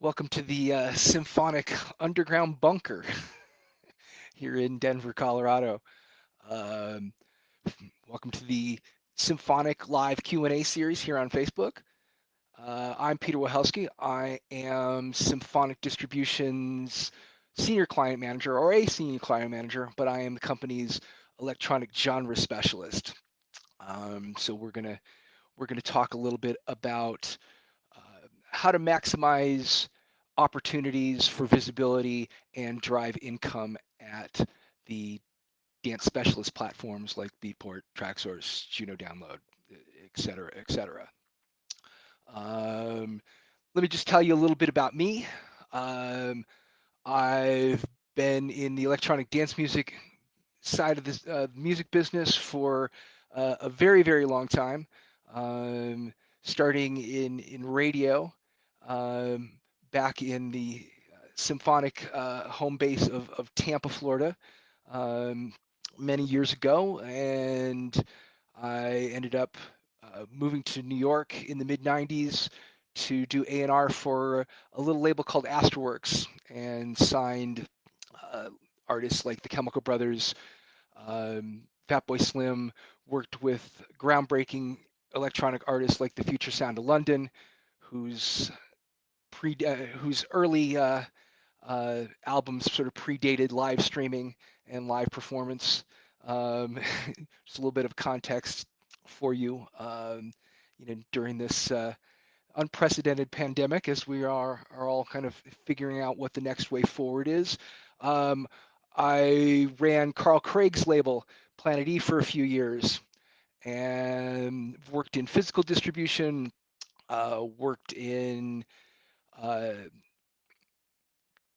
Welcome to the Symphonic Underground Bunker here in Denver, Colorado. Um, Welcome to the Symphonic Live Q&A series here on Facebook. I'm Peter Wohelski. I am Symphonic Distribution's senior client manager, or a senior client manager, but I am the company's electronic genre specialist. So we're gonna talk a little bit about how to maximize opportunities for visibility and drive income at the dance specialist platforms like Beatport, Traxsource, Juno Download, et cetera, et cetera. Um, Let me just tell you a little bit about me. Um, I've been in the electronic dance music side of this music business for a very, very long time, starting in radio um, back in the symphonic home base of Tampa, Florida, um, many years ago, and I ended up moving to New York in the mid '90s to do A&R for a little label called Astroworks, and signed uh, artists like the Chemical Brothers, Fatboy Slim, worked with groundbreaking electronic artists like the Future Sound of London, whose whose early albums sort of predated live streaming and live performance. Just a little bit of context for you. During this unprecedented pandemic, as we are all kind of figuring out what the next way forward is. Um, I ran Carl Craig's label, Planet E, for a few years, and worked in physical distribution, worked in uh,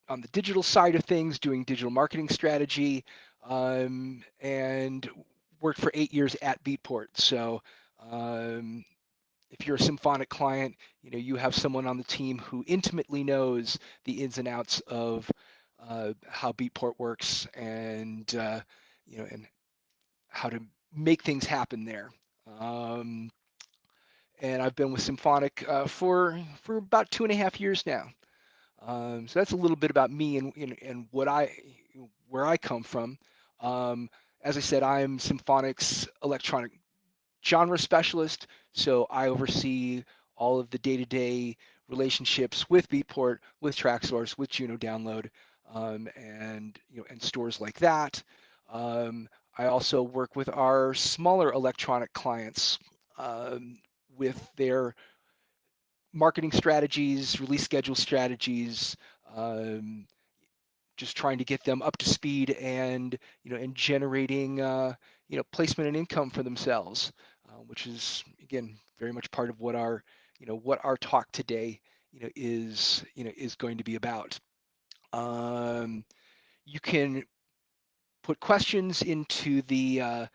on the digital side of things, doing digital marketing strategy, and worked for 8 years at Beatport. So um, if you're a Symphonic client, you have someone on the team who intimately knows the ins and outs of how Beatport works, and how to make things happen there. Um, and I've been with Symphonic for about 2.5 years now. So that's a little bit about me and what where I come from. Um, as I said, I'm Symphonic's electronic genre specialist, so I oversee all of the day-to-day relationships with Beatport, with Traxsource, with Juno Download, and stores like that. Um, I also work with our smaller electronic clients um, with their marketing strategies, release schedule strategies, um, just trying to get them up to speed and generating placement and income for themselves, which is again very much part of what our talk today is going to be about. Um, you can put questions into the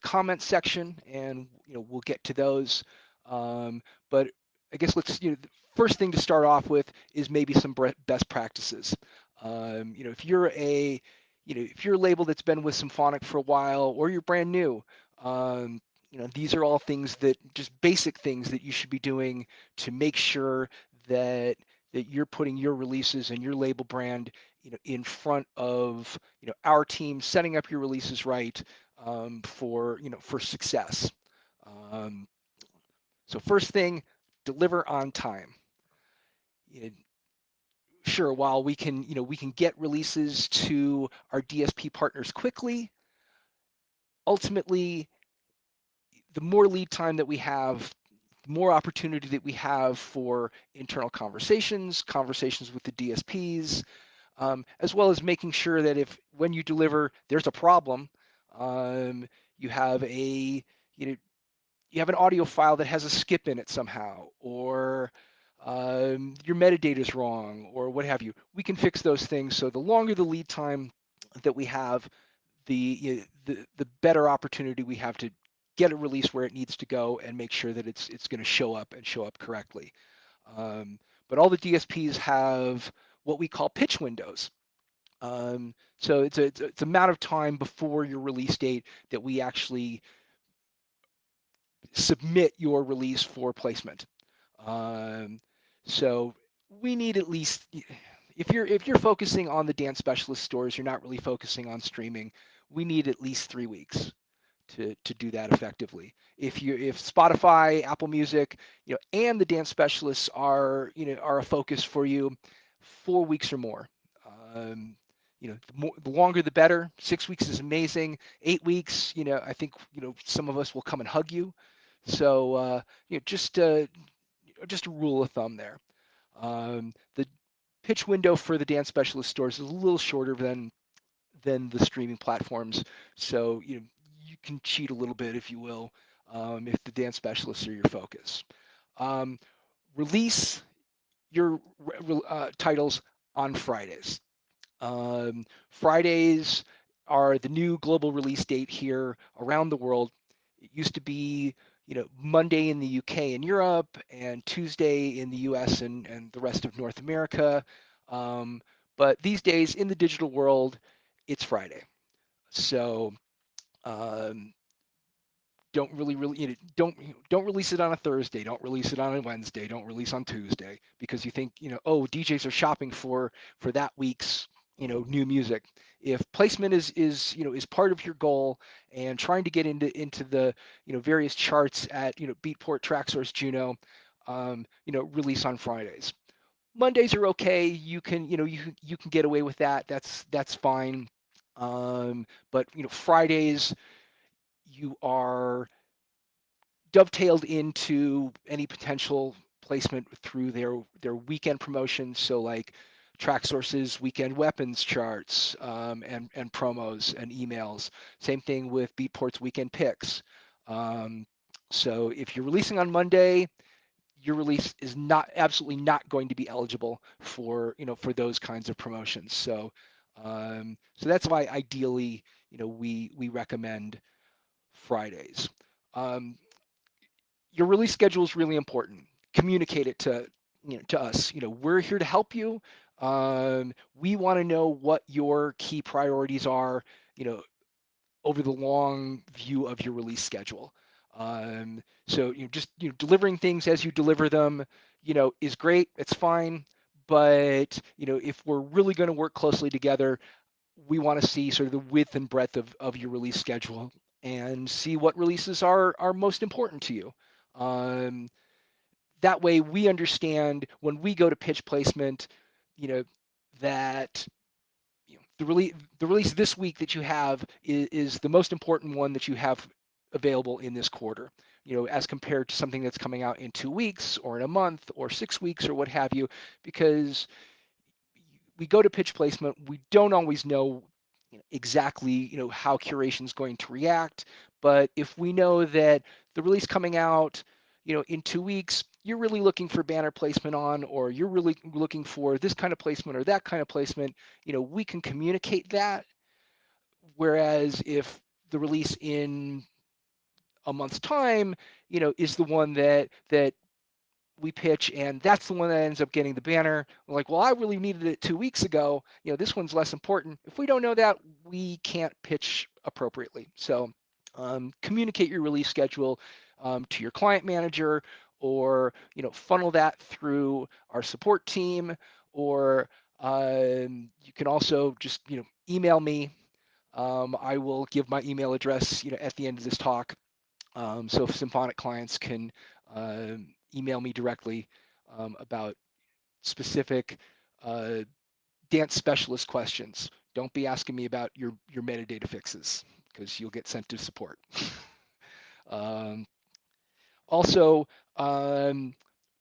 comments section, and we'll get to those. But I guess the first thing to start off with is maybe some best practices. If you're a label that's been with Symphonic for a while, or you're brand new, um, these are all things that just basic things that you should be doing to make sure that you're putting your releases and your label brand in front of our team, setting up your releases right, for success. Um, so first thing, deliver on time. You know, sure, while we can get releases to our DSP partners quickly, ultimately the more lead time that we have, the more opportunity that we have for internal conversations with the DSPs, as well as making sure that if when you deliver there's a problem, um, you have a you know you have an audio file that has a skip in it somehow, or your metadata is wrong, or what have you. We can fix those things. So the longer the lead time that we have, the better opportunity we have to get a release where it needs to go and make sure that it's going to show up and show up correctly. Um, but all the DSPs have what we call pitch windows. So it's amount of time before your release date that we actually submit your release for placement. Um, so we need at least, if you're focusing on the dance specialist stores, you're not really focusing on streaming. We need at least 3 weeks to do that effectively. If Spotify, Apple Music, and the dance specialists are a focus for you, 4 weeks or more. Um, the longer the better. 6 weeks is amazing. 8 weeks, I think some of us will come and hug you. So just a rule of thumb there. The pitch window for the dance specialist stores is a little shorter than the streaming platforms. So you can cheat a little bit, if you will, if the dance specialists are your focus. Um, Release your titles on Fridays. Fridays are the new global release date here around the world. It used to be, Monday in the UK and Europe, and Tuesday in the US and the rest of North America. Um, but these days in the digital world, it's Friday. So um, don't really don't release it on a Thursday, don't release it on a Wednesday, don't release on Tuesday because you think oh, DJs are shopping for that week's new music. If placement is part of your goal and trying to get into the various charts at Beatport, Traxsource, Juno, release on Fridays. Mondays are okay. You can get away with that. That's fine. But Fridays you are dovetailed into any potential placement through their weekend promotions. So like Traxsource's weekend weapons charts, and promos and emails. Same thing with Beatport's weekend picks. Um, so if you're releasing on Monday, your release is not absolutely not going to be eligible for those kinds of promotions. So that's why ideally we recommend Fridays. Um, your release schedule is really important. Communicate it to us. We're here to help you. We want to know what your key priorities are. Over the long view of your release schedule. So just delivering things as you deliver them, is great. It's fine. But if we're really going to work closely together, we want to see sort of the width and breadth of your release schedule and see what releases are most important to you. Um, that way we understand when we go to pitch placement, you know, that the release this week that you have is the most important one that you have available in this quarter, as compared to something that's coming out in 2 weeks or in a month or 6 weeks or what have you, because we go to pitch placement, we don't always know exactly how curation is going to react. But if we know that the release coming out in 2 weeks, you're really looking for banner placement on, or you're really looking for this kind of placement or that kind of placement, we can communicate that. Whereas if the release in a month's time is the one that we pitch and that's the one that ends up getting the banner, we're like, well, I really needed it 2 weeks ago, this one's less important. If we don't know that, we can't pitch appropriately. So communicate your release schedule to your client manager, or funnel that through our support team, or you can also just email me. I will give my email address at the end of this talk, so Symphonic clients can email me directly about specific uh, dance specialist questions. Don't be asking me about your metadata fixes because you'll get sent to support. um, Also,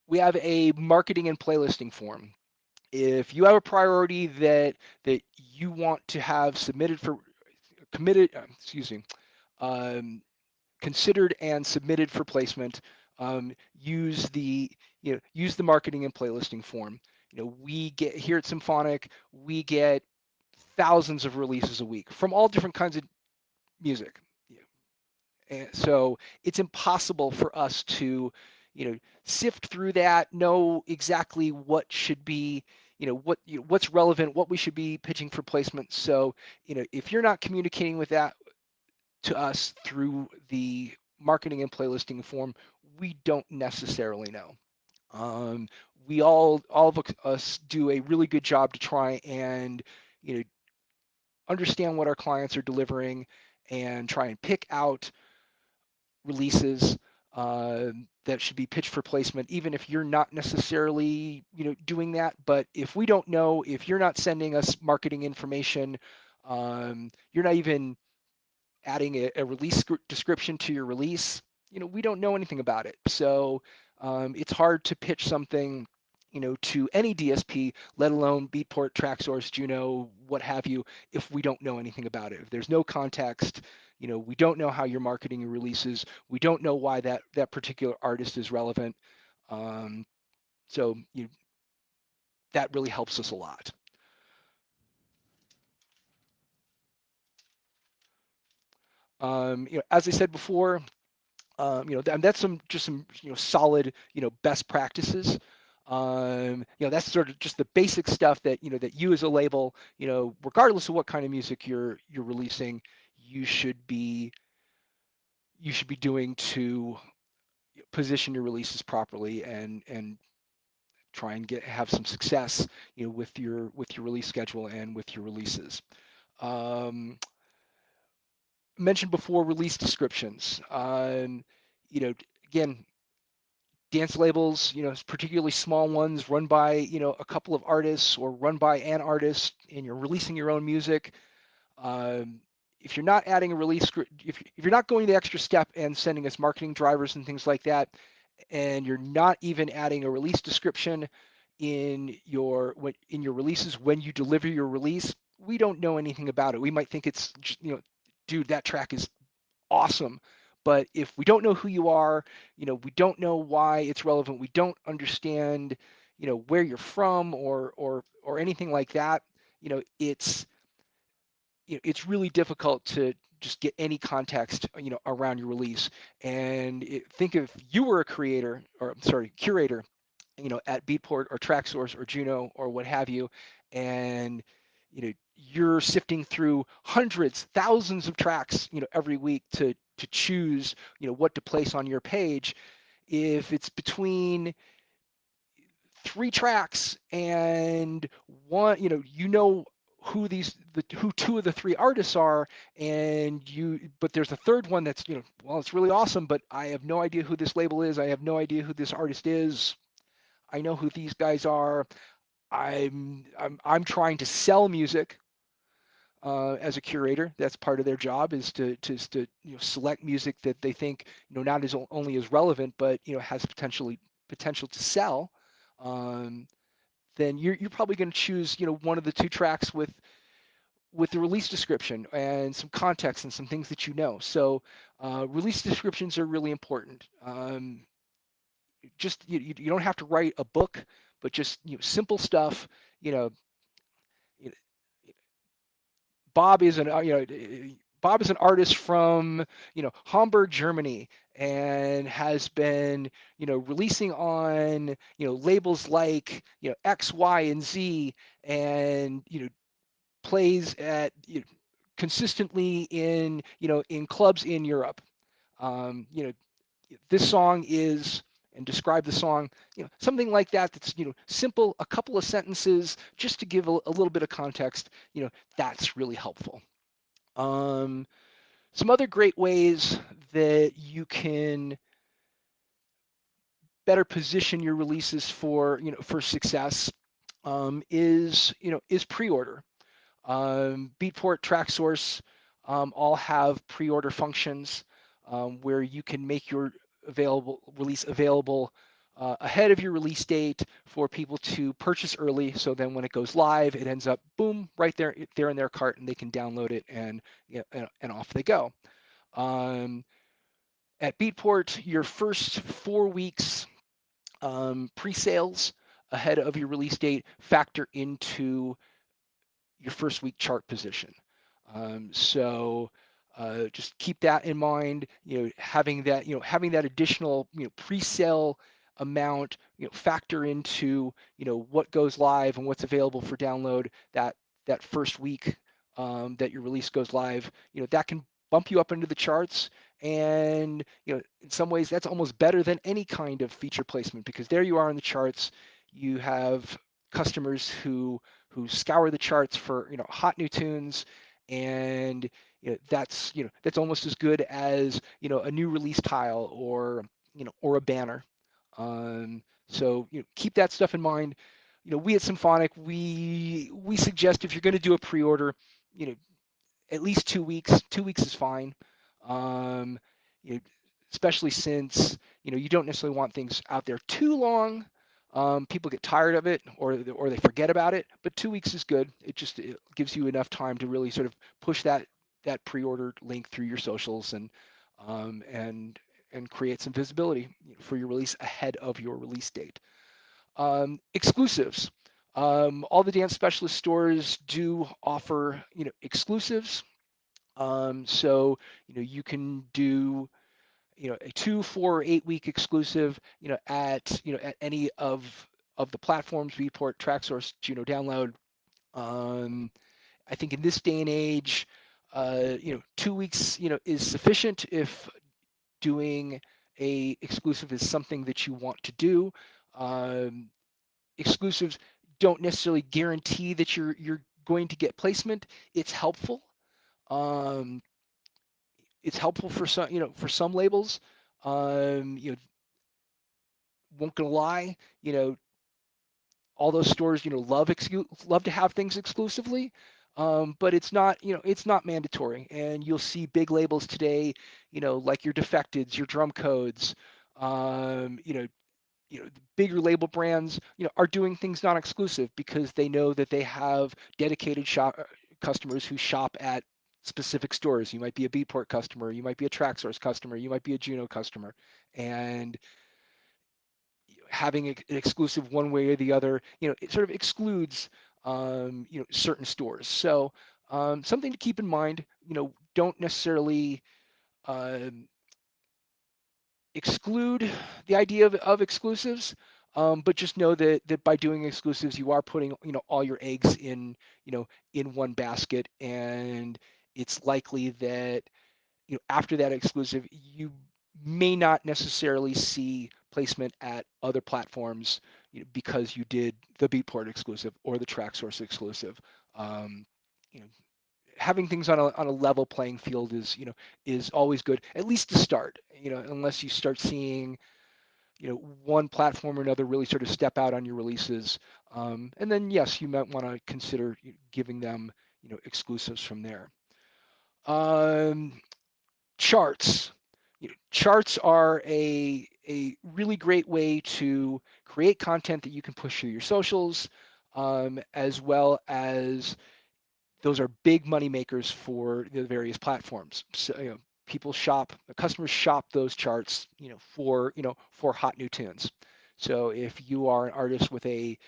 we have a marketing and playlisting form. If you have a priority that you want to have submitted for committed, excuse me, um, considered and submitted for placement, use the marketing and playlisting form. We get here at Symphonic, we get thousands of releases a week from all different kinds of music. And so it's impossible for us to sift through that, know exactly what should be what's relevant, what we should be pitching for placement. So if you're not communicating with that to us through the marketing and playlisting form, we don't necessarily know. Um, we all of us do a really good job to try and you know understand what our clients are delivering and try and pick out releases that should be pitched for placement, even if you're not necessarily doing that. But if we don't know, if you're not sending us marketing information, you're not even adding a release description to your release, we don't know anything about it. So it's hard to pitch something, to any DSP, let alone Beatport, TrackSource, Juno, what have you, if we don't know anything about it. If there's no context, we don't know how you're marketing your releases. We don't know why that particular artist is relevant. Um, so that really helps us a lot. As I said before, and that's some solid best practices. That's sort of just the basic stuff that you as a label, regardless of what kind of music you're releasing, you should be you should be doing to position your releases properly and try and have some success with your release schedule and with your releases. Um, Mentioned before release descriptions. You know, Again, dance labels, particularly small ones run by, a couple of artists or run by an artist, and you're releasing your own music. Um, if you're not adding a release, if you're not going the extra step and sending us marketing drivers and things like that, and you're not even adding a release description in your releases when you deliver your release, we don't know anything about it. We might think it's just, dude, that track is awesome. But if we don't know who you are, we don't know why it's relevant, we don't understand, where you're from or anything like that, it's it's really difficult to just get any context, around your release. And think if you were a creator, or I'm sorry, curator, at Beatport or TrackSource or Juno or what have you, and you're sifting through hundreds, thousands of tracks, every week to choose, what to place on your page. If it's between three tracks and one, who two of the three artists are, but there's a third one that's, well, it's really awesome, but I have no idea who this label is, I have no idea who this artist is. I know who these guys are. I'm trying to sell music as a curator. That's part of their job, is to select music that they think not as only is relevant, but has potential to sell. Um, then you're probably going to choose one of the two tracks with the release description and some context and some things that So release descriptions are really important. Just you don't have to write a book, but just simple stuff. You know, Bob is an Bob is an artist from Hamburg, Germany, and has been releasing on labels like X, Y, and Z, and plays at consistently in clubs in Europe. This song is, and describe the song, something like that. That's simple, a couple of sentences, just to give a little bit of context. That's really helpful. Um, some other great ways that you can better position your releases for success is pre-order. Beatport, TrackSource all have pre-order functions where you can make your release available ahead of your release date for people to purchase early. So then when it goes live, it ends up boom right there in their cart, and they can download it and off they go. Um, at Beatport, your first 4 weeks pre-sales ahead of your release date factor into your first week chart position. So just keep that in mind. Having that additional pre-sale amount factor into what goes live and what's available for download that first week that your release goes live. That can bump you up into the charts. And in some ways, that's almost better than any kind of feature placement, because there you are in the charts. You have customers who scour the charts for hot new tunes, and that's almost as good as a new release tile, or a banner. So keep that stuff in mind. We at Symphonic, we suggest, if you're going to do a pre-order, you know, at least 2 weeks. 2 weeks is fine. Um, you know, Especially since you don't necessarily want things out there too long. People get tired of it, or they forget about it. But 2 weeks is good. It gives you enough time to really sort of push that pre-order link through your socials, um, and and create some visibility for your release ahead of your release date. Exclusives. All the dance specialist stores do offer exclusives. So you can do a 2, 4, or 8 week exclusive at any of the platforms: Beatport, Tracksource, Juno Download. Um, I think in this day and age, 2 weeks is sufficient if doing a exclusive is something that you want to do. Um, Exclusives don't necessarily guarantee that you're going to get placement. It's helpful. Um, it's helpful for some labels. Um, you know, won't gonna lie, all those stores love to have things exclusively. But it's not mandatory. And you'll see big labels today, like your Defecteds, your Drum Codes, um, you know, the bigger label brands, are doing things non-exclusive because they know that they have dedicated customers who shop at specific stores. You might be a Beatport customer, you might be a Tracksource customer, you might be a Juno customer, and having an exclusive one way or the other, it sort of excludes certain stores. So something to keep in mind. Don't necessarily um, exclude the idea of exclusives, but just know that by doing exclusives, you are putting all your eggs in one basket, and it's likely that after that exclusive, you may not necessarily see placement at other platforms, because you did the Beatport exclusive or the TrackSource exclusive. Um, you know, Having things on a level playing field is always good, at least to start. Unless you start seeing one platform or another really sort of step out on your releases, and then yes, you might want to consider giving them exclusives from there. Um, Charts. Charts are a really great way to create content that you can push through your socials, as well as those are big money makers for the various platforms. So customers shop those charts, for hot new tunes. So if you are an artist with a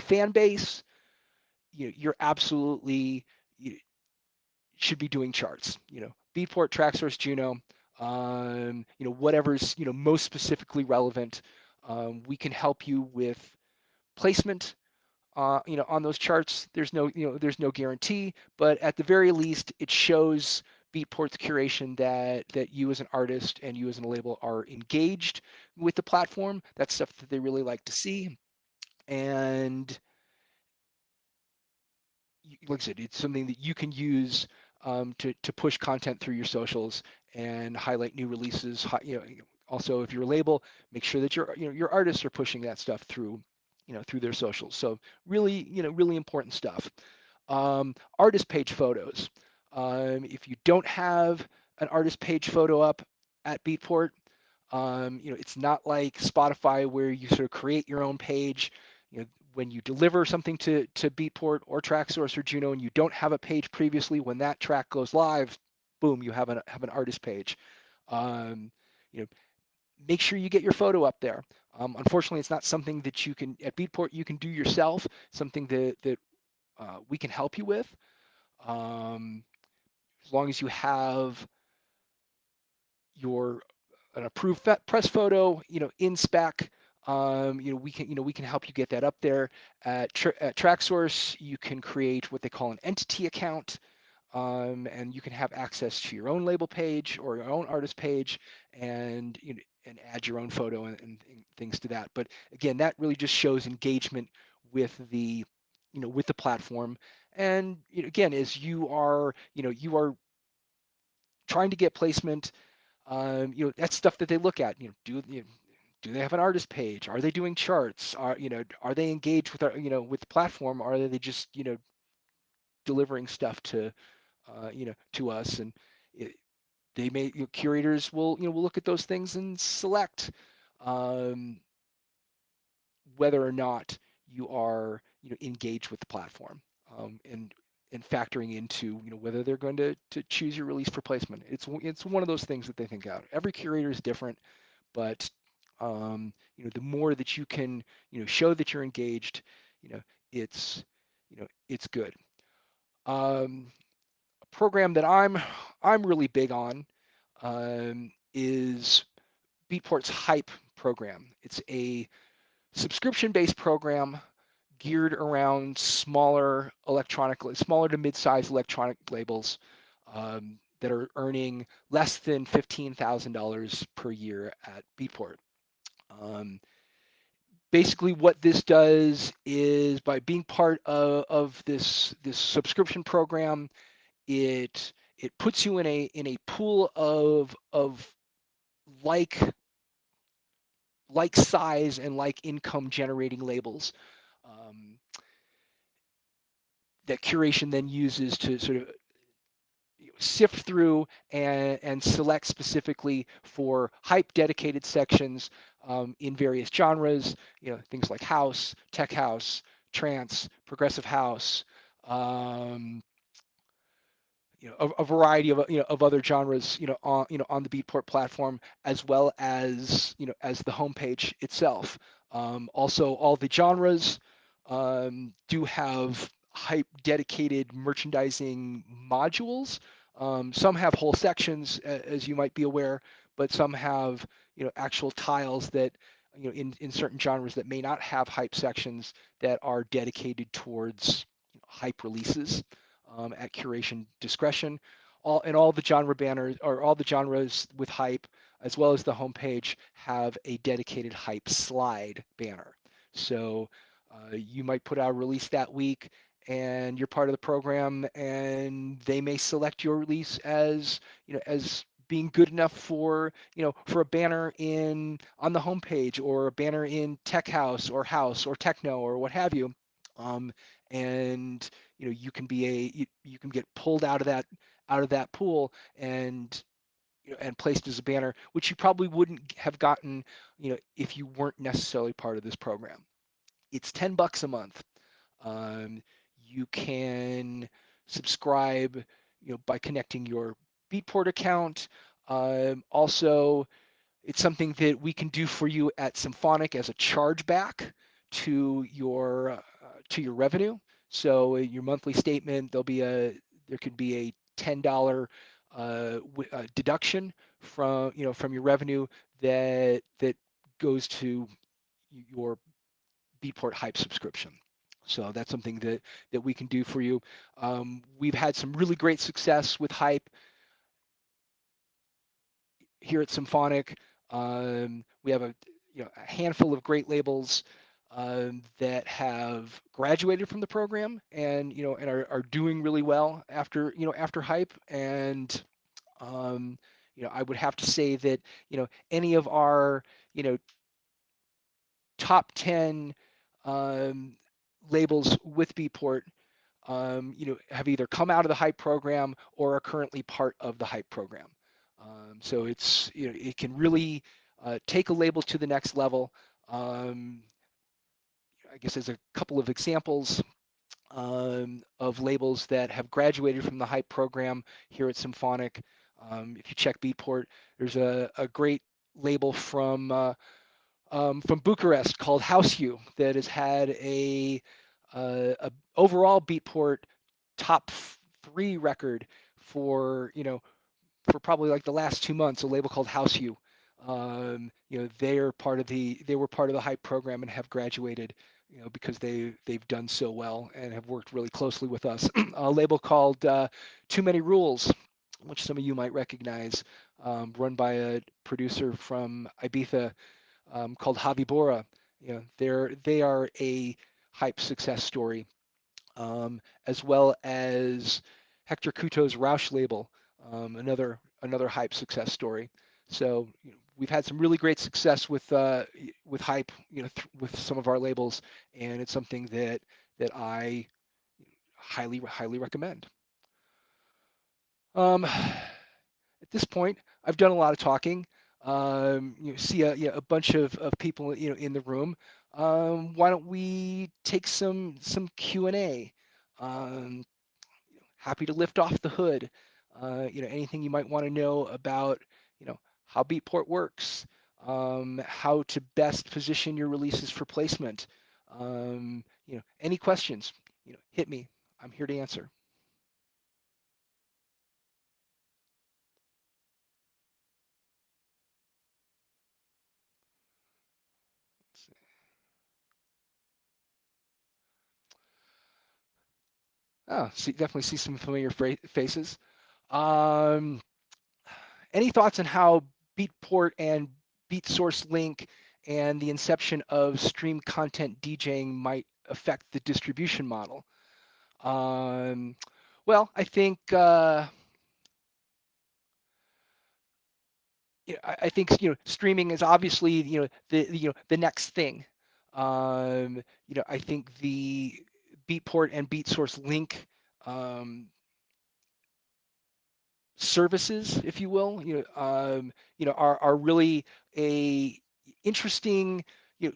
fan base, you're absolutely you should be doing charts. Beatport, Tracksource, Juno, whatever's most specifically relevant. We can help you with placement on those charts. There's no guarantee, but at the very least, it shows Beatport's curation that you as an artist and you as a label are engaged with the platform. That's stuff that they really like to see. And like I said, it's something that you can use to push content through your socials and highlight new releases. Also, if you're a label, make sure that your artists are pushing that stuff through their socials. So really important stuff. Artist page photos. If you don't have an artist page photo up at Beatport, it's not like Spotify where you sort of create your own page. When you deliver something to Beatport or TrackSource or Juno and you don't have a page previously, when that track goes live, boom, you have an artist page. Um, you know, Make sure you get your photo up there. Unfortunately, it's not something that you can at Beatport you can do yourself. Something that we can help you with. Um, as long as you have your an approved press photo, in spec. We can help you get that up there. At TrackSource, you can create what they call an entity account. and you can have access to your own label page or your own artist page, and and add your own photo and things to that. But again, that really just shows engagement with the with the platform. And again, as you are trying to get placement, that's stuff that they look at. Do they have an artist page? Are they doing charts? Are they engaged with with the platform? Or are they just delivering stuff to us? And it, they may curators will look at those things and select um, whether or not you are engaged with the platform, and factoring into whether they're going to choose your release for placement. It's one of those things that they think out. Every curator is different, but the more that you can show that you're engaged, you know it's it's good. A program that I'm really big on is Beatport's Hype program. It's a subscription-based program geared around smaller to mid-sized electronic labels that are earning less than $15,000 per year at Beatport. Um, Basically, what this does is, by being part of this subscription program, it puts you in a pool of like like size and like income generating labels, um, that curation then uses to sort of sift through and select specifically for hype dedicated sections in various genres, things like house, tech house, trance, progressive house, um, a variety of of other genres, on the Beatport platform, as well as as the homepage itself. Also, all the genres do have hype dedicated merchandising modules. Some have whole sections, as you might be aware, but some have actual tiles that in certain genres that may not have hype sections that are dedicated towards hype releases at curation discretion. All the genre banners, or all the genres with hype, as well as the homepage, have a dedicated hype slide banner. So you might put out a release that week, and you're part of the program, and they may select your release as as being good enough for for a banner in on the homepage, or a banner in tech house or techno or what have you. um, and you can be you can get pulled out of that pool, and and placed as a banner, which you probably wouldn't have gotten if you weren't necessarily part of this program. It's $10 a month. um, you can subscribe by connecting your Beatport account. Also, it's something that we can do for you at Symphonic as a chargeback to your revenue. So your monthly statement, there could be a $10 deduction from your revenue that goes to your Beatport Hype subscription. So that's something that we can do for you. We've had some really great success with Hype here at Symphonic. We have a handful of great labels that have graduated from the program, and and are doing really well after after Hype. And I would have to say that any of our top 10 um, labels with Beatport have either come out of the Hype program or are currently part of the Hype program. So it's it can really take a label to the next level. Um, I guess as a couple of examples of labels that have graduated from the Hype program here at Symphonic. If you check Beatport, there's a great label from Bucharest called House You that has had a overall Beatport top three record for for probably like the last 2 months. A label called House You. They were part of the Hype program and have graduated. because they've done so well and have worked really closely with us. A label called Too Many Rules, which some of you might recognize, run by a producer from Ibiza called Javi Bora. They are a hype success story, as well as Hector Couto's Roush label, another hype success story. So we've had some really great success with hype, with some of our labels, and it's something that I highly recommend. At this point, I've done a lot of talking. See a bunch of people in the room. Why don't we take some Q&A? Um, Happy to lift off the hood. Anything you might want to know about how Beatport works, how to best position your releases for placement. Any questions? Hit me. I'm here to answer. Oh, definitely see some familiar faces. Um, any thoughts on how Beatport and BeatSource Link and the inception of stream content DJing might affect the distribution model? Um, well, I think I think streaming is obviously the next thing. I think the Beatport and BeatSource Link services, if you will, are really a interesting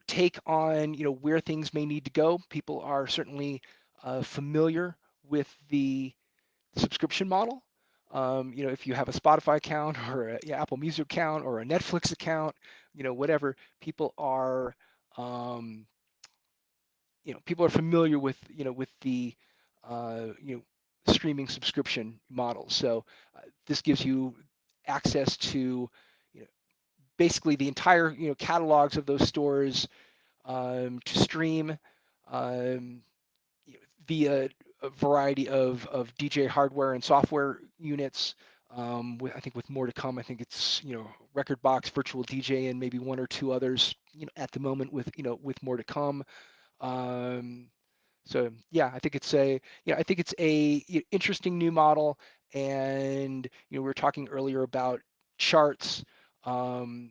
take on where things may need to go. People are certainly familiar with the subscription model. If you have a Spotify account or a Apple Music account or a Netflix account, whatever, um, people are familiar with the streaming subscription model. So this gives you access to you know, basically the entire catalogs of those stores to stream um, via a variety of DJ hardware and software units. I think with more to come. I think it's Record Box, Virtual DJ, and maybe one or two others at the moment with more to come. Um, so yeah, I think it's a interesting new model, and we were talking earlier about charts. Um,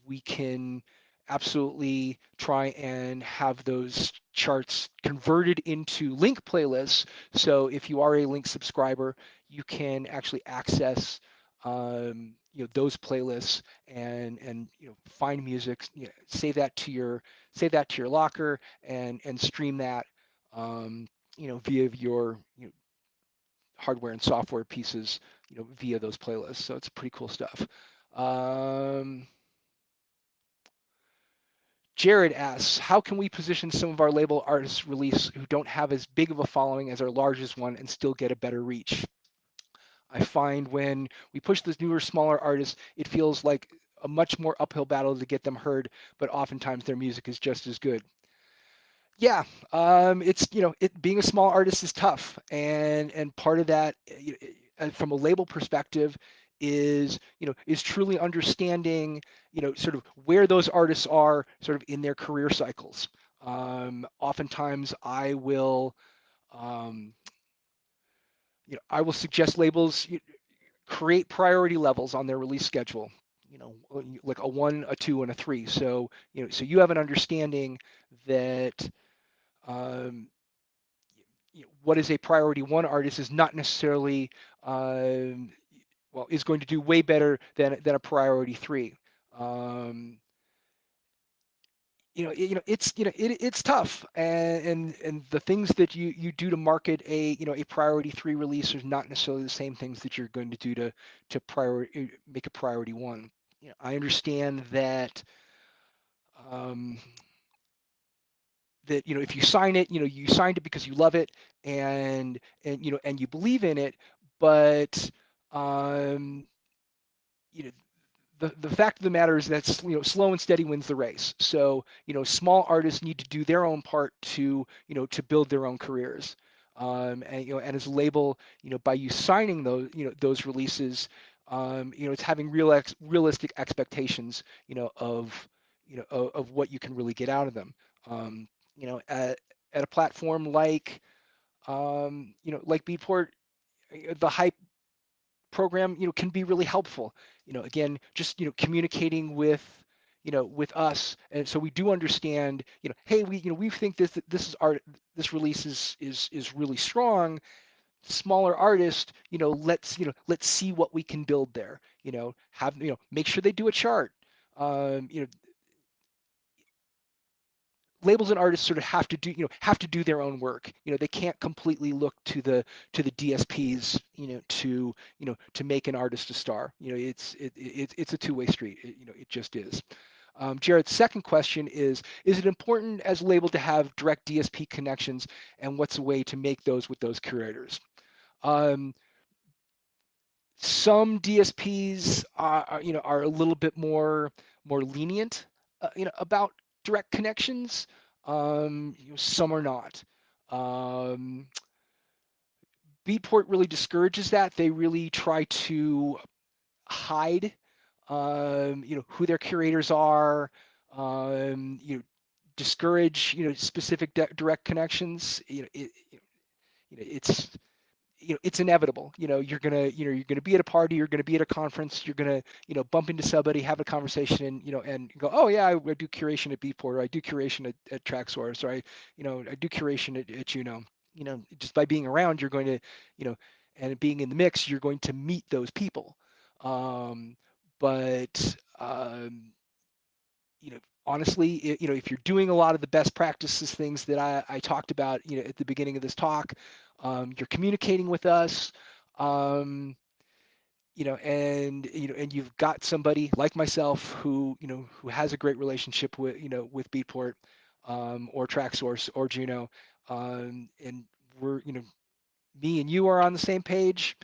we can absolutely try and have those charts converted into link playlists. So if you are a link subscriber, you can actually access those playlists and find music, save that to your locker and stream that via your hardware and software pieces via those playlists. So it's pretty cool stuff. Um, Jared asks, how can we position some of our label artists release who don't have as big of a following as our largest one and still get a better reach? I find when we push those newer, smaller artists, it feels like a much more uphill battle to get them heard, but oftentimes their music is just as good. Yeah, it's it being a small artist is tough, and part of that, from a label perspective, is truly understanding sort of where those artists are sort of in their career cycles. Oftentimes, um, I will suggest labels create priority levels on their release schedule. Like a 1, a 2, and a 3. So so you have an understanding that um, what is a priority one artist is not necessarily is going to do way better than a priority three. Um, it's tough, and the things that you do to market a priority three release are not necessarily the same things that you're going to do to make a priority one. I understand that um, if you sign it, you signed it because you love it and you believe in it, but um, you know the fact of the matter is that slow and steady wins the race. So small artists need to do their own part to to build their own careers. And as a label, by you signing those releases, it's having realistic expectations, of of what you can really get out of them. Um, at a platform like like Beatport, the hype program can be really helpful. Again, just communicating with us, and so we do understand, hey, we think this is art, this release is really strong, smaller artist, let's see what we can build there. Have make sure they do a chart. um, you know Labels and artists sort of have to do their own work. They can't completely look to the DSPs, to make an artist a star. It's a two-way street. It just is. Jared's second question is it important as a label to have direct DSP connections, and what's a way to make those with those curators? Um, some DSPs are a little bit more lenient, about direct connections. Some are not. Um, Beatport really discourages that. They really try to hide, who their curators are. Discourage, specific direct connections. It's it's inevitable. You're gonna be at a party, you're gonna be at a conference, you're gonna bump into somebody, have a conversation, and and go, oh yeah, I do curation at Beatport, or I do curation at TrackSource, or I do curation at Juno. Just by being around, you're going to and being in the mix, you're going to meet those people. Um, but honestly, if you're doing a lot of the best practices things that I talked about, at the beginning of this talk, you're communicating with us, um, and you've got somebody like myself who has a great relationship with Beatport, or TrackSource or Juno, and we're me and you are on the same page.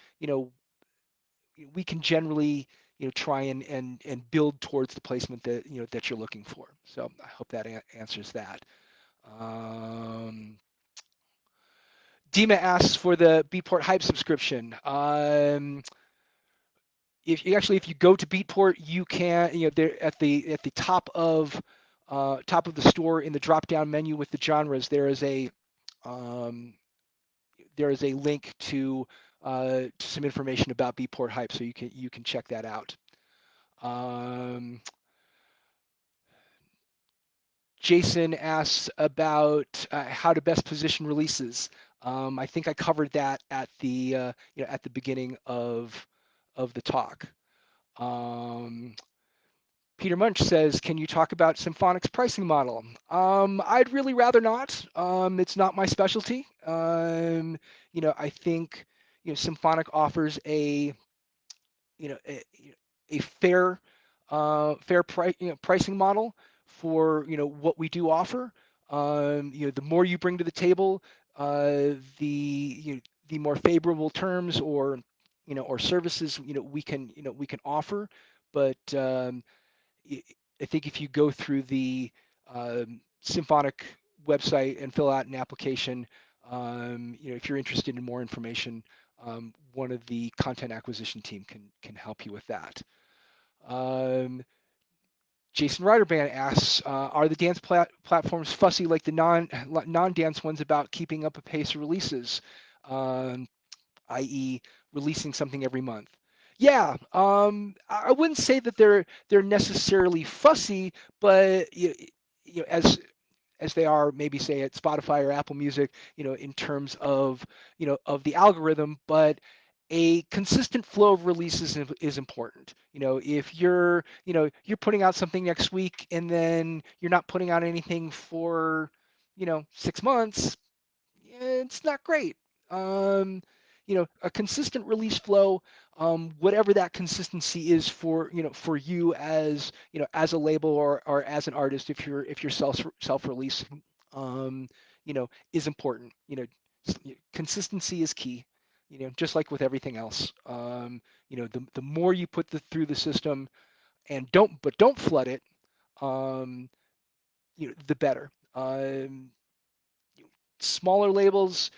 We can generally try and build towards the placement that that you're looking for. So I hope that answers that. um, Dima asks for the Beatport Hype subscription. If you go to Beatport, you can there at the top of the store, in the drop down menu with the genres, um, there is a link to some information about Beatport Hype, so you can check that out. Um, Jason asks about how to best position releases. I think I covered that at the beginning of the talk. Um, Peter Munch says, "Can you talk about Symphonic's pricing model?" I'd really rather not. It's not my specialty. I think Symphonic offers a a fair pricing model for what we do offer. The more you bring to the table, the more favorable terms or services we can offer. But I think if you go through the Symphonic website and fill out an application, if you're interested in more information, one of the content acquisition team can help you with that. Um, Jason Ryderband asks, are the dance platforms fussy like the non-dance ones about keeping up a pace of releases, um, i.e., releasing something every month? Yeah, I wouldn't say that they're necessarily fussy, but as they are maybe say at Spotify or Apple Music, in terms of the algorithm, but a consistent flow of releases is important. If you're putting out something next week and then you're not putting out anything for 6 months, it's not great. Um, a consistent release flow, whatever that consistency is for you as as a label or as an artist, if you're self-releasing, is important. Consistency is key. Just like with everything else. The more you put through the system, and don't flood it, um, the better. Smaller labels,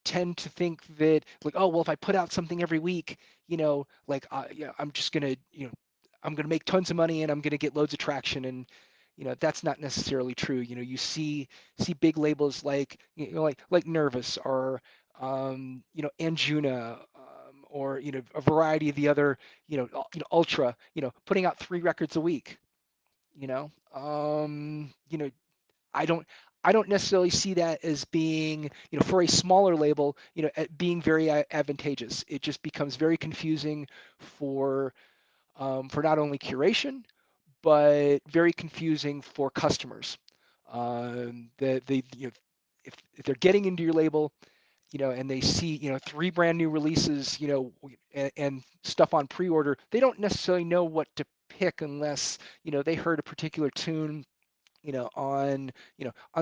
tend to think that like, oh well, if I put out something every week, like I'm just gonna, I'm gonna make tons of money and I'm gonna get loads of traction, and that's not necessarily true. You see big labels like like Nervous or Anjuna, or a variety of the other Ultra, putting out 3 records a week. You know, I don't I don't necessarily see that as being, for a smaller label, being very advantageous. It just becomes very confusing for not only curation, but very confusing for customers. If they're getting into your label, and they see, 3 brand new releases, and stuff on pre-order, they don't necessarily know what to pick unless, they heard a particular tune, on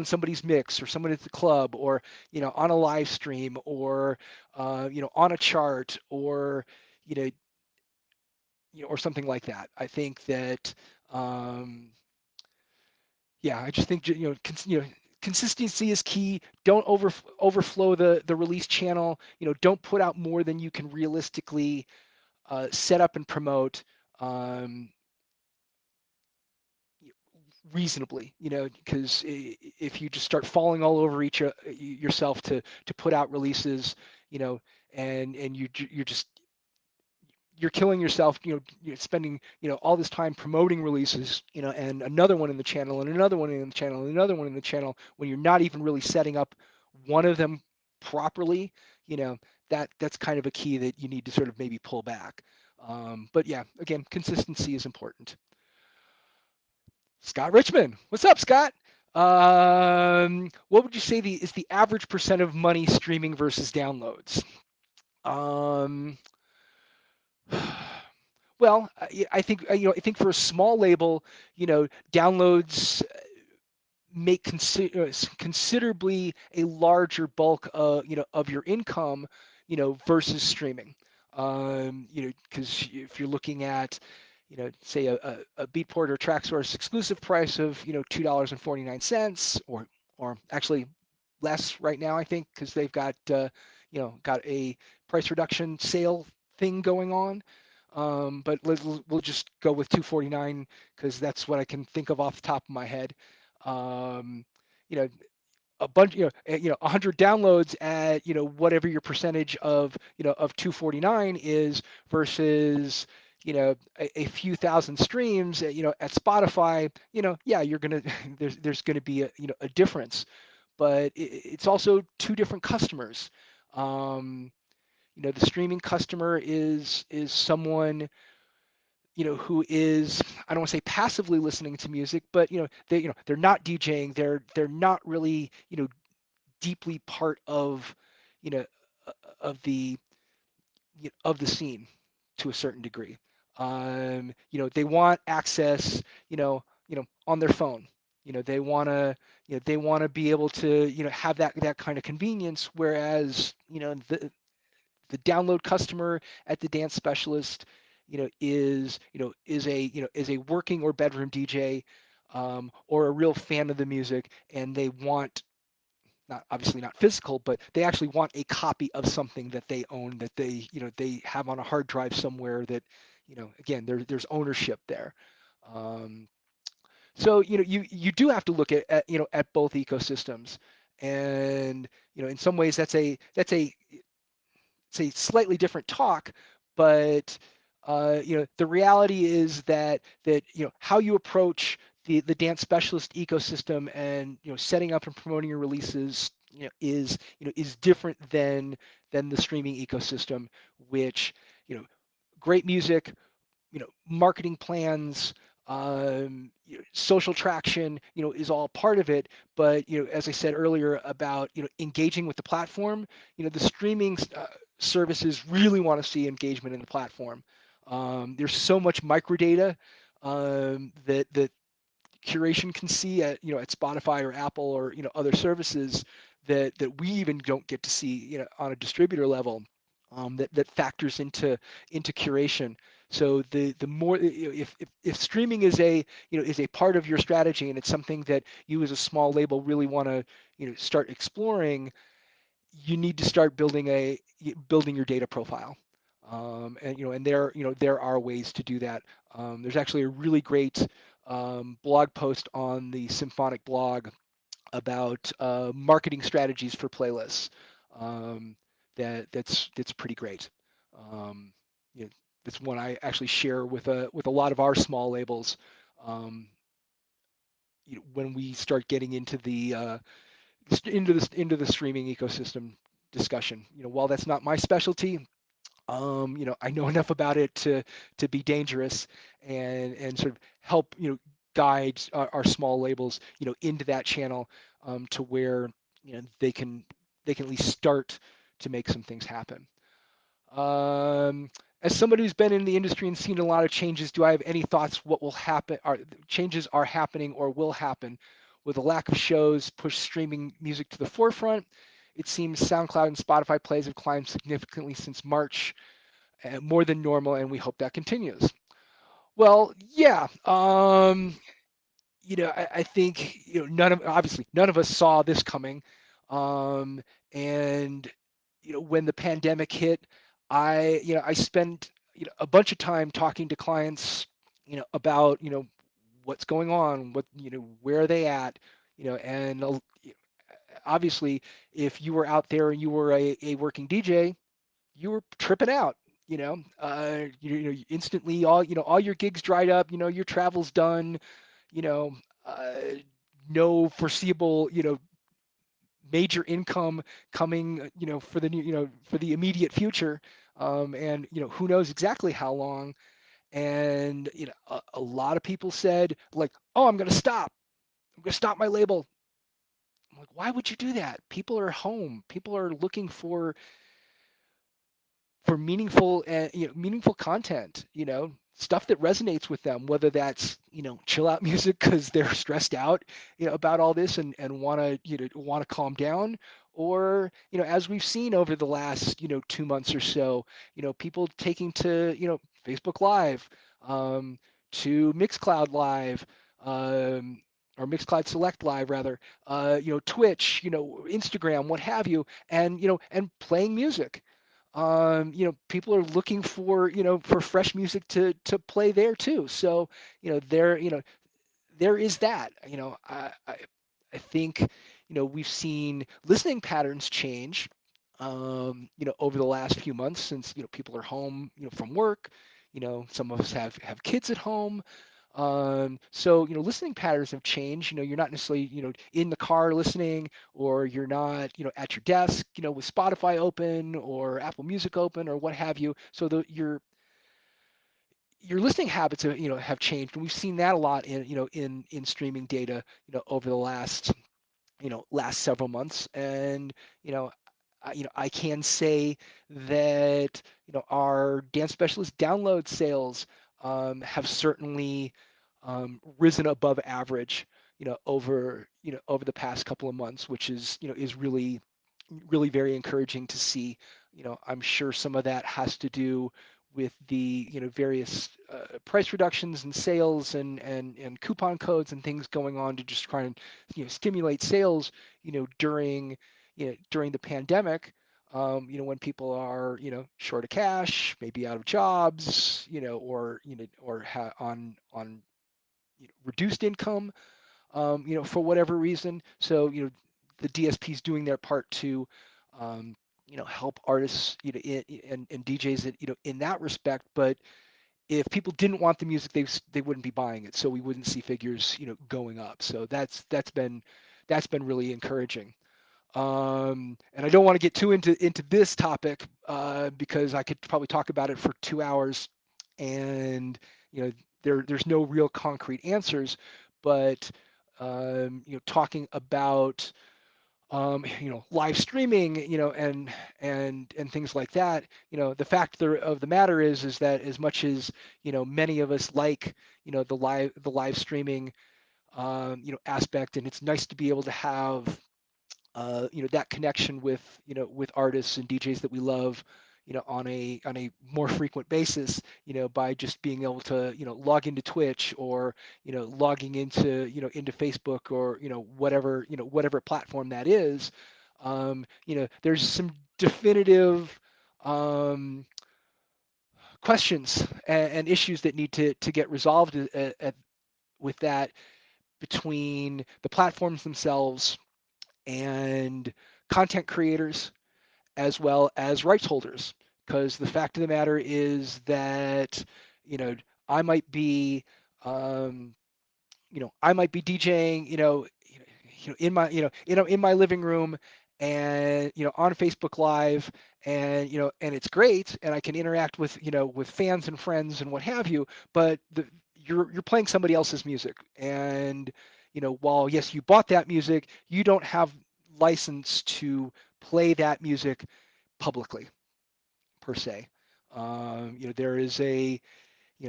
somebody's mix or someone at the club, or on a live stream, or on a chart, or you know, or something like that. I think that um, yeah, I just think consistency is key. Don't overflow the release channel. Don't put out more than you can realistically set up and promote. Um, Reasonably, because if you just start falling all over yourself to put out releases, and you're killing yourself, you're spending, all this time promoting releases, and another one in the channel, and another one in the channel, and another one in the channel, when you're not even really setting up one of them properly, you know, that's kind of a key that you need to sort of maybe pull back. But yeah, again, consistency is important. Scott Richmond. What's up, Scott? What would you say is the average percent of money streaming versus downloads? Um, well, I think I think for a small label, downloads make considerably a larger bulk of of your income, versus streaming. Because if you're looking at, say a Beatport or TrackSource exclusive price of $2.49, or actually less right now, I think, because they've got got a price reduction sale thing going on. But we'll just go with 249 because that's what I can think of off the top of my head. Um, you know, a bunch, 100 downloads at, whatever your percentage of 249 is, versus, a few thousand streams, at Spotify, yeah, you're gonna there's gonna be a difference, but it's also two different customers. Um, the streaming customer is someone, who is, I don't want to say passively listening to music, but they're not DJing, they're not really, deeply part of, you know of the scene to a certain degree. They want access, on their phone. They want to be able to, have that kind of convenience, whereas, the download customer at the dance specialist, is a working or bedroom DJ, or a real fan of the music, and they want, not obviously not physical, but they actually want a copy of something that they own, that they have on a hard drive somewhere, that, again, there's ownership there. Um, so you do have to look at both ecosystems, and in some ways it's a slightly different talk, but the reality is that how you approach the dance specialist ecosystem, and setting up and promoting your releases, is different than the streaming ecosystem, which, great music, marketing plans, social traction, is all part of it. But as I said earlier about engaging with the platform, the streaming services really want to see engagement in the platform. There's so much microdata that curation can see at at Spotify or Apple, or other services, that we even don't get to see on a distributor level, that factors into curation. So the more, if streaming is a, is a part of your strategy, and it's something that you as a small label really want to, start exploring, you need to start building your data profile. And there are ways to do that. There's actually a really great blog post on the Symphonic blog about marketing strategies for playlists. Um, that's pretty great. Um, you know, that's one I actually share with a lot of our small labels. Um, when we start getting into the streaming ecosystem discussion. While that's not my specialty, I know enough about it to be dangerous and sort of help, guide our small labels, into that channel, to where, they can at least start to make some things happen. Um, as somebody who's been in the industry and seen a lot of changes, do I have any thoughts what will happen? Are changes are happening or will happen with the lack of shows push streaming music to the forefront? It seems SoundCloud and Spotify plays have climbed significantly since March, more than normal, and we hope that continues. Well, yeah. I think, obviously none of us saw this coming. Um, and when the pandemic hit, I spent, a bunch of time talking to clients, about, what's going on, where are they at, and obviously if you were out there and you were a working DJ, you were tripping out. Instantly all your gigs dried up. Your travel's done. You know, uh, no foreseeable major income coming. For the new for the immediate future. And who knows exactly how long. And a lot of people said like, oh, I'm gonna stop. I'm gonna stop my label. I'm like, why would you do that? People are home. People are looking for meaningful content, stuff that resonates with them, whether that's chill out music because they're stressed out about all this and want to calm down, or as we've seen over the last 2 months or so, people taking to Facebook Live, to Mixcloud Live, or Mixcloud Select Live rather, Twitch, Instagram, what have you, and playing music. People are looking for fresh music to play there too. So, there is that. I think, we've seen listening patterns change, over the last few months since, people are home, from work. Some of us have kids at home. So, listening patterns have changed. You're not necessarily, in the car listening, or you're not, at your desk, with Spotify open or Apple Music open or what have you. So your listening habits have changed, and we've seen that a lot in streaming data, over the last several months. And I can say that our dance specialist download sales have certainly risen above average, over the past couple of months, which is really very encouraging to see. I'm sure some of that has to do with the various price reductions and sales and coupon codes and things going on to just try and stimulate sales during the pandemic, when people are short of cash, maybe out of jobs, on reduced income, for whatever reason. So, the DSP is doing their part to, help artists, and DJs, in that respect. But if people didn't want the music, they wouldn't be buying it, so we wouldn't see figures, going up. So that's been really encouraging. And I don't want to get too into this topic, because I could probably talk about it for 2 hours, and there's no real concrete answers. But talking about live streaming, and things like that. The fact of the matter is that as much as many of us like the live streaming aspect, and it's nice to be able to have that connection with artists and DJs that we love, on a more frequent basis, by just being able to, log into Twitch, or, logging into, into Facebook, or, whatever platform that is. There's some definitive um, questions and issues that need to get resolved with that, between the platforms themselves and content creators, as well as rights holders. Because the fact of the matter is that, you know, I might be, um, I might be DJing, in my, in my living room, and, on Facebook Live, and, and it's great, and I can interact with, with fans and friends and what have you. But you're playing somebody else's music, and, while yes, you bought that music, you don't have license to play that music publicly, per se. There is a,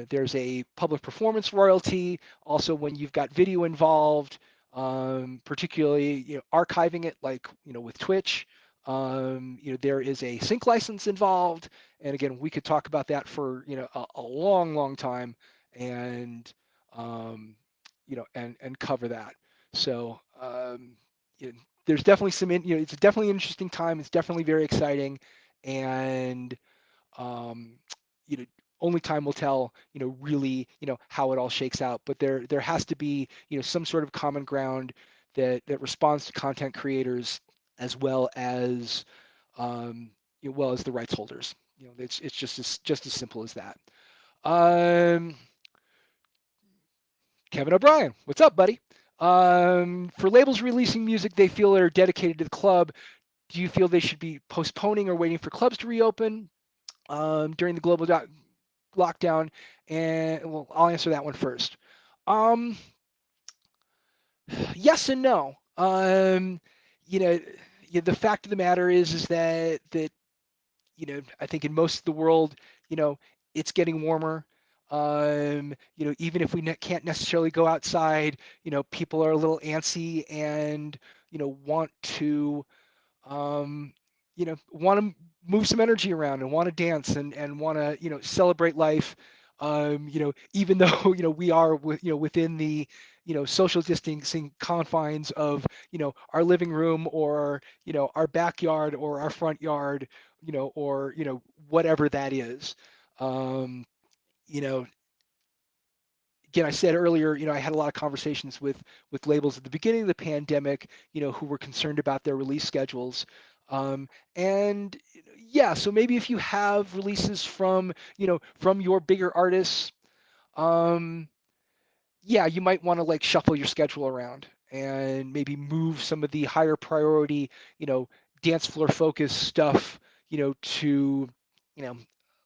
there's a public performance royalty. Also, when you've got video involved, particularly, archiving it, like, with Twitch, there is a sync license involved. And again, we could talk about that for, a long, long time, and, and cover that. So, you know, there's definitely some, it's definitely an interesting time. It's definitely very exciting. And, um, you know, only time will tell, really, how it all shakes out. But there has to be, some sort of common ground that responds to content creators, as well as, um, well as the rights holders. It's just as simple as that. Um, Kevin O'Brien, what's up, buddy? For labels releasing music they feel are dedicated to the club, do you feel they should be postponing or waiting for clubs to reopen during the global lockdown? And well, I'll answer that one first. Um, yes and no. You know, the fact of the matter is that I think in most of the world, you know, it's getting warmer. Even if we can't necessarily go outside, people are a little antsy, and want to want to move some energy around, and want to dance, and want to, celebrate life. Even though, we are within the, social distancing confines of, our living room, or, our backyard, or our front yard, or, whatever that is. Um, you know, Again, I said earlier, I had a lot of conversations with labels at the beginning of the pandemic, who were concerned about their release schedules. And yeah, so maybe if you have releases from, from your bigger artists, um, yeah, you might want to like shuffle your schedule around, and maybe move some of the higher priority, dance floor focus stuff, to, you know,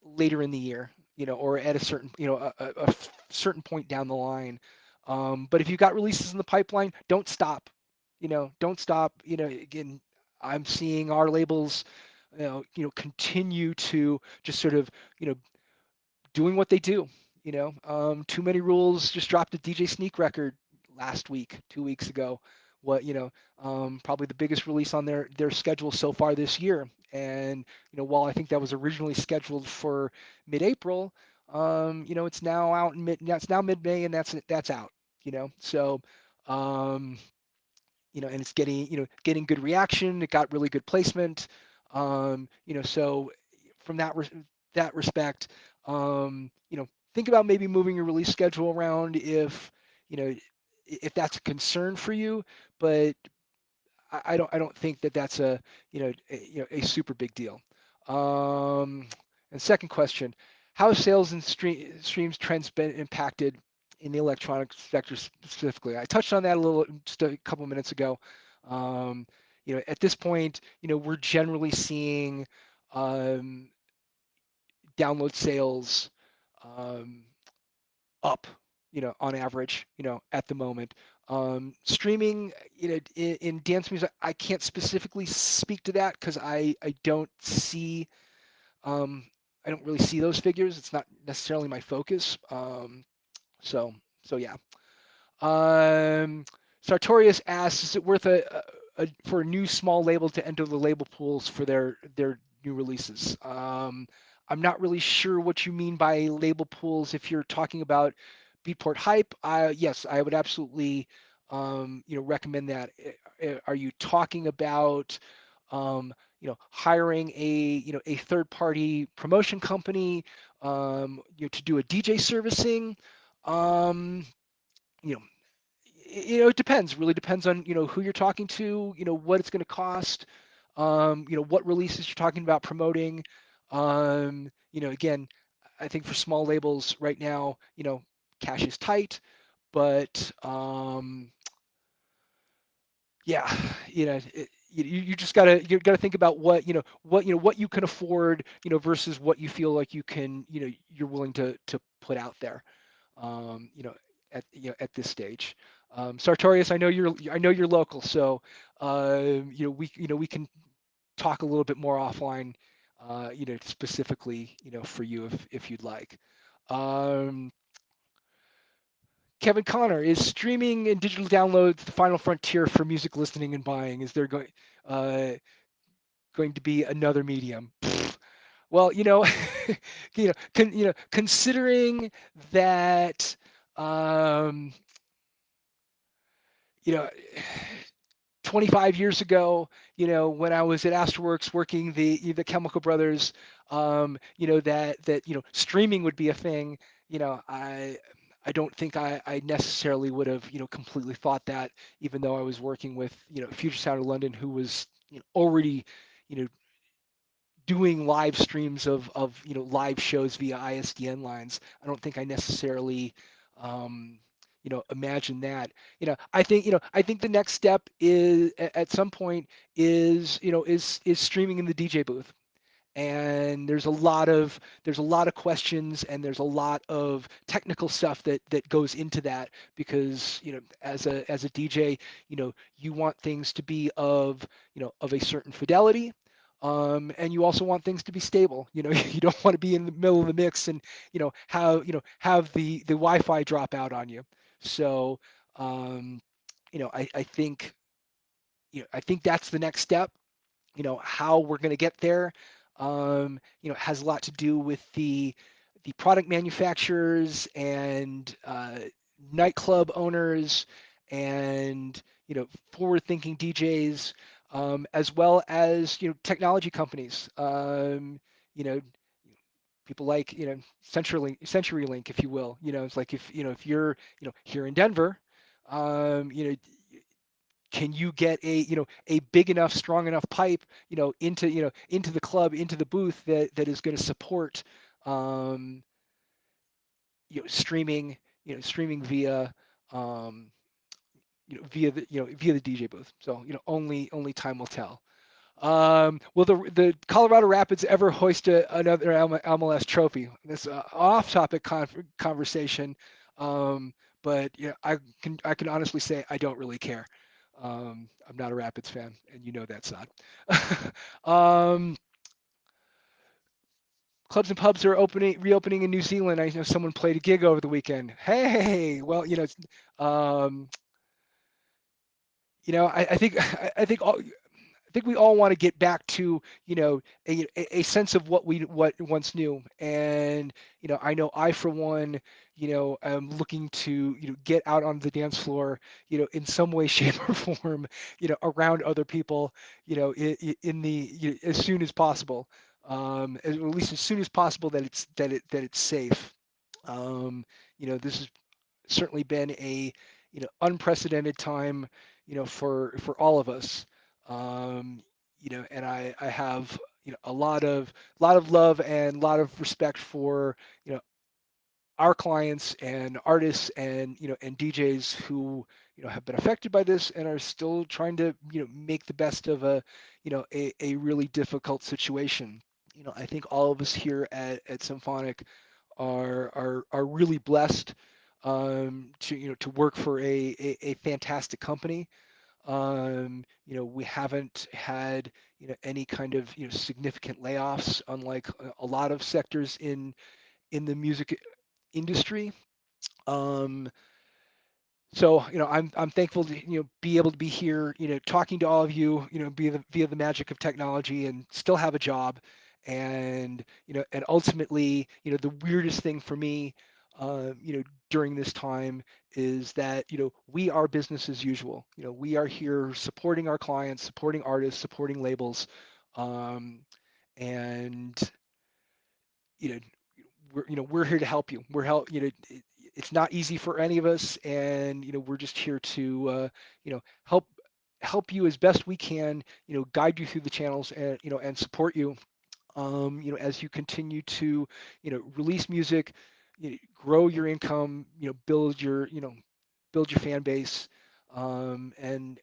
later in the year, or at a certain, a certain point down the line. But if you've got releases in the pipeline, don't stop. Don't stop. Again, I'm seeing our labels, continue to just sort of, doing what they do. Too Many Rules just dropped a DJ Sneak record last week, 2 weeks ago. What Probably the biggest release on their schedule so far this year. And while I think that was originally scheduled for mid-April, it's now out in it's now mid-May, and that's out. So um, and it's getting, getting good reaction. It got really good placement. So from that respect, think about maybe moving your release schedule around, you know, if that's a concern for you. But I don't think that that's a super big deal. Um, and second question, how have sales and streams trends been impacted in the electronic sector specifically? I touched on that a little just a couple minutes ago. Um, at this point, we're generally seeing um, download sales um, up, on average, at the moment. Streaming, in dance music, I can't specifically speak to that, because I don't see, um, I don't really see those figures. It's not necessarily my focus. So so yeah. Um, Sartorius asks, is it worth for a new small label to enter the label pools for their new releases. I'm not really sure what you mean by label pools. If you're talking about Beatport Hype, yes, I would absolutely recommend that. Are you talking about hiring a third party promotion company to do a DJ servicing? Um, you know, it depends. Really depends on who you're talking to. What it's going to cost. What releases you're talking about promoting. Again, I think for small labels right now, cash is tight, but yeah, you just gotta think about what you can afford, versus what you feel like you're willing to put out there, um, you know, at this stage. Sartorius, I know you're local, so we can talk a little bit more offline, specifically, for you if you'd like. Um, Kevin Connor, is streaming and digital downloads the final frontier for music listening and buying? Is there uh, going to be another medium? Well, considering that, um, you know, 25 years ago, when I was at Astroworks working the Chemical Brothers, that streaming would be a thing. I don't think I necessarily would have completely thought that, even though I was working with Future Sound of London, who was already you know doing live streams of live shows via ISDN lines. I don't think I necessarily imagine that. I think the next step is at some point is streaming in the DJ booth, and there's a lot of questions, and there's a lot of technical stuff that goes into that, because as a DJ, you want things to be of a certain fidelity, and you also want things to be stable. You don't want to be in the middle of the mix and have the Wi-Fi drop out on you. So I think I think that's the next step. How we're going to get there has a lot to do with the product manufacturers and nightclub owners, and forward thinking DJs, as well as technology companies, you know people like CenturyLink, if you will. It's like, if you're here in Denver, can you get a big enough, strong enough pipe into the club, into the booth, that is going to support um, streaming streaming via via the DJ booth. So only time will tell. Will the Colorado Rapids ever hoist another MLS trophy? This off-topic conversation, um, but I can honestly say I don't really care. I'm not a Rapids fan, and that's not. um, Clubs and pubs are reopening in New Zealand. I know someone played a gig over the weekend. Hey, well, um, I think I think we all want to get back to a sense of what once knew. And I know I, for one, am looking to get out on the dance floor, in some way, shape, or form, around other people, in the as soon as possible, at least as soon as possible, that it's safe. This has certainly been a unprecedented time, for all of us. Um, and I have a lot of love and a lot of respect for our clients and artists, and and DJs who have been affected by this and are still trying to make the best of a really difficult situation. I think all of us here at Symphonic are really blessed, to work for a fantastic company. We haven't had any kind of significant layoffs, unlike a lot of sectors in the music industry. Um, So I'm thankful to be able to be here, talking to all of you, via the magic of technology, and still have a job. And and ultimately, the weirdest thing for me, during this time is that we are business as usual. We are here supporting our clients, supporting artists, supporting labels, um, and you know we're here to help you. It's not easy for any of us, and we're just here to help you as best we can, guide you through the channels, and and support you, as you continue to release music, grow your income, build your fan base, and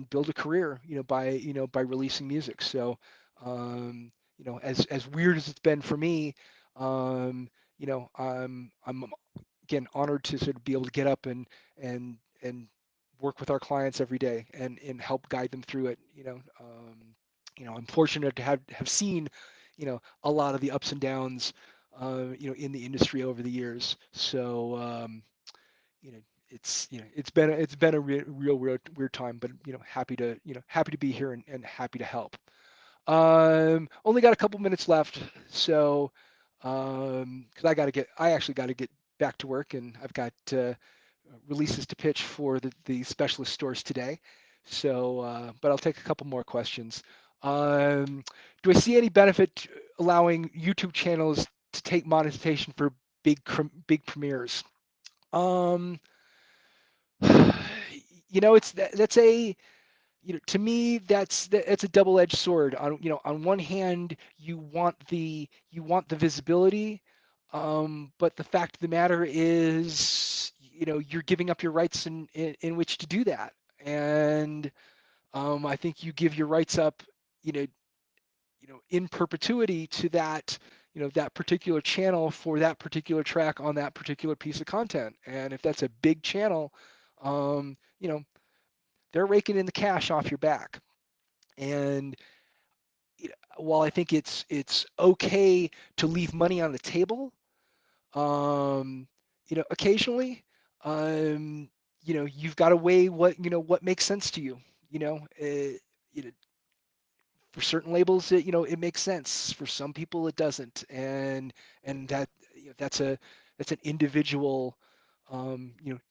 build a career, by releasing music. So, as weird as it's been for me, I'm again honored to sort of be able to get up and and work with our clients every day and help guide them through it. I'm fortunate to have seen, a lot of the ups and downs, in the industry over the years. So, you know, it's been a real weird time, but happy to be here and happy to help. Only got a couple minutes left, so because I actually got to get back to work, and I've got releases to pitch for the specialist stores today. So, but I'll take a couple more questions. Um, do I see any benefit to allowing YouTube channels to take monetization for big premieres? Um, that's a to me that's a double-edged sword. On one hand, you want the visibility, but the fact of the matter is, you're giving up your rights in which to do that. And I think you give your rights up, you know in perpetuity to that particular channel for that particular track on that particular piece of content. And if that's a big channel, um, you know they're raking in the cash off your back. And while I think it's okay to leave money on the table, occasionally, you've got to weigh what makes sense to you. You know, for certain labels, it makes sense. For some people, it doesn't, and that's an individual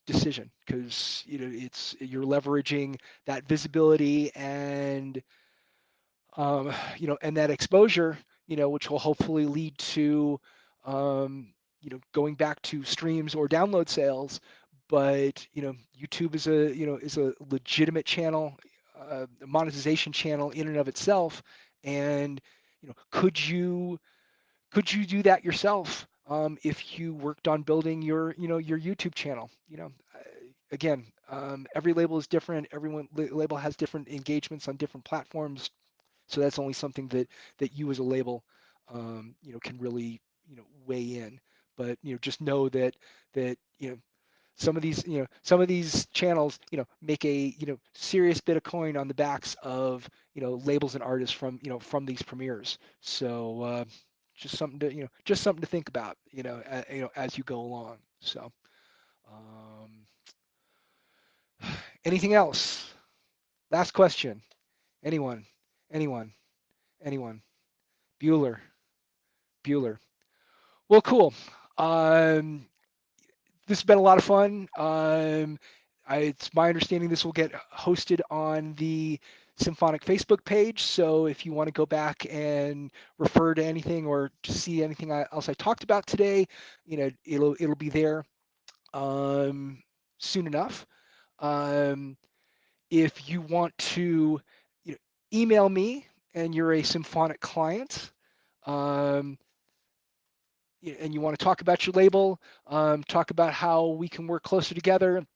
decision, because you're leveraging that visibility and that exposure, which will hopefully lead to, going back to streams or download sales. But YouTube is a legitimate channel, a monetization channel in and of itself. And could you do that yourself, if you worked on building your YouTube channel? Again, every label is different. Label has different engagements on different platforms, so that's only something that you as a label, can really, weigh in. But just know that some of these channels, make a serious bit of coin on the backs of labels and artists from these premieres. So, just something to think about, as you go along. So, um, anything else? Last question. Anyone? Anyone? Anyone? Bueller. Bueller. Well, cool. Um, this has been a lot of fun. It's my understanding this will get hosted on the Symphonic Facebook page. So if you want to go back and refer to anything or to see anything else I talked about today, it'll be there, um, soon enough. Um, if you want to, email me and you're a Symphonic client, um, and you want to talk about your label, talk about how we can work closer together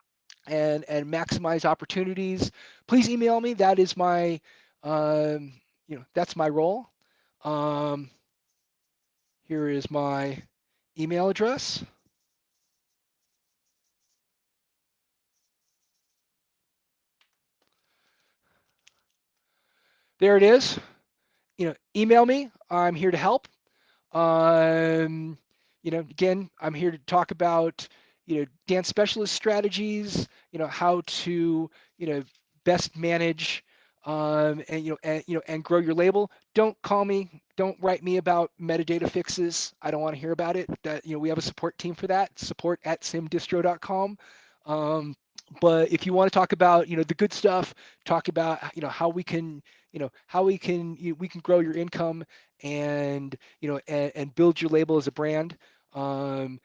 and maximize opportunities, please email me. That is my, that's my role. Um, Here is my email address. There it is. Email me. I'm here to help. Again, I'm here to talk about dance specialist strategies, how to, best manage and grow your label. Don't call me. Don't write me about metadata fixes. I don't want to hear about it. That we have a support team for that. Support@simdistro.com. Um, but if you want to talk about the good stuff, talk about how we can we can grow your income and and build your label as a brand. I'm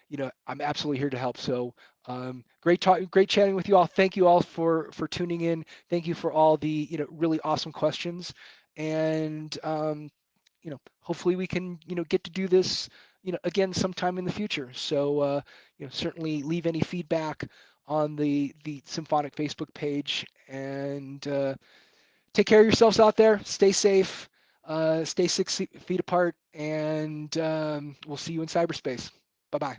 absolutely here to help. So great chatting with you all. Thank you all for tuning in. Thank you for all the really awesome questions, and hopefully we can get to do this again sometime in the future. So certainly leave any feedback on the Symphonic Facebook page, and take care of yourselves out there. Stay safe. Stay 6 feet apart, and we'll see you in cyberspace. Bye bye.